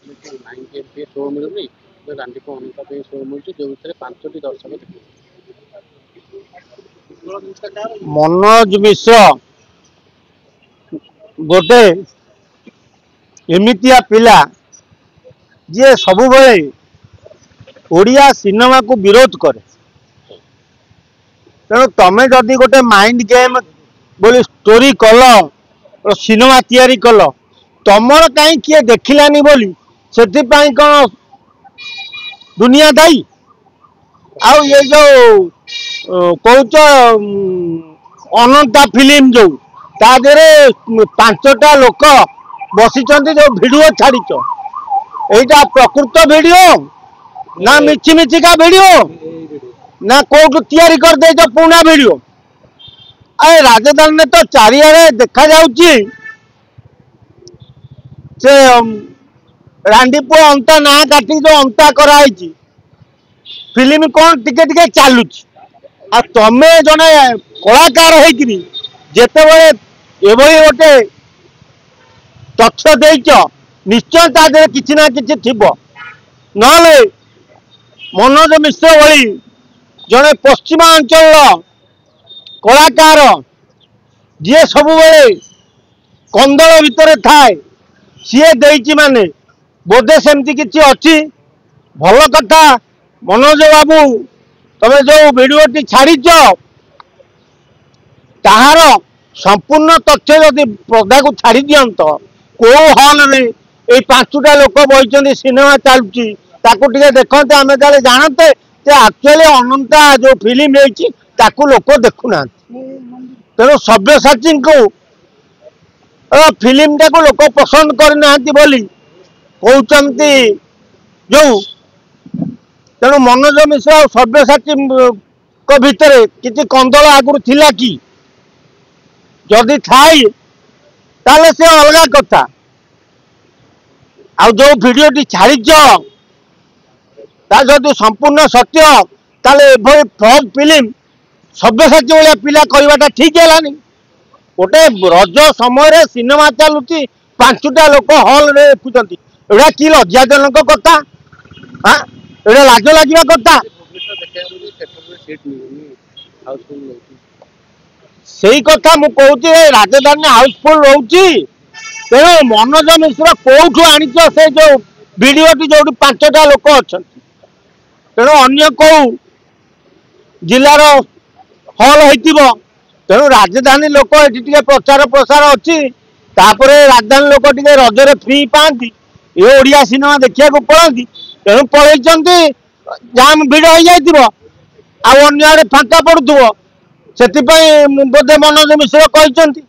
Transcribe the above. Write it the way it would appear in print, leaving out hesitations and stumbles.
Show मिलूनी रांडी को अनंत show मिलूँ जो भितर 5टी दर्शक देखते मनोज मिश्र गोटे एमितिया पिला जी सबु ओडिया सिनेमा को विरोध करे तेणु तमें जदि गोटे माइंड गेम बोली स्टोरी कल सिनेमा तैयारी कल तमर कहीं किए देखिलानी बोली से कौन दुनिया दायी आउ ये जो कौच अनंता फिल्म जो तादे 5टा लोक बसिचंती जो वीडियो छाड़ीच एटा प्रकृत वीडियो ना मिछि मिछिका वीडियो ना कोटू तैयारी कर दे जो पुणा वीडियो अरे राजधानी में तो चारियारे देखा जाउची से रांडीपुर अंता ना काटी जो अंता कराई फिल्म कौन टिके टिके चलुची आ तमे जने कलाकार होइकरी जेते बेले एभली गोटे तथ्य देइच निश्चय ता दे किछि ना किछि थिबो नले मनोज मिश्र भली जने पश्चिमांचल कलाकार जी सब कंदल भितर थाए सी देइची माने बोधे सेमती किछि अछि भल कथा मनोज बाबू तमे जो वीडियोटी छाड़ीच ताहार संपूर्ण तथ्य जदि पर्दा को छाड़ी दियंत को हॉल रे ए 5टा लोक बइचंदी सिनेमा चलुची ताकू टिके देखते आमे काले जानते जे एक्चुअली अनंता जो फिल्म होइची ताकू लोक देखुना तेणु सभ्यसाची को फिल्म टाक लोक पसंद करना बोली कहते जो तेणु मनोज मिश्र और सभ्यसाची भितर किसी कंदल आगुरी थिला कि जदि थाई ताले से अलग कथा आ जो वीडियोटी छाड़ीच जदि संपूर्ण सत्य ताले एभली फ्रॉड फिल्म सभ्यसाची भाया पिला करवाटा ठीक है गोटे रज समय सिनेमा चलुची 5टा लोक हॉल रे देखुंती एटा कि लज्जाजनक कथा हाँ एटा लाज लगे कथा से कथा मु कहूँ राजधानी हाउसफुल रोची तेणु मनोज मिश्र कौठू आनीच से जो वीडियोटी जो 5टा लोक अच्छा तेणु अन्य कौ जिलार हल हो तेणु राजधानी लोक ये प्रचार प्रसार अच्छी राजधानी लोक टे रजरे फ्री पाती ये ओडिया सिनेमा देखा पड़ती तेणु पलैंती जाम भिड़ हो जाए आड़े फांका पड़ुव से बोधे मनोज मिश्र कहते।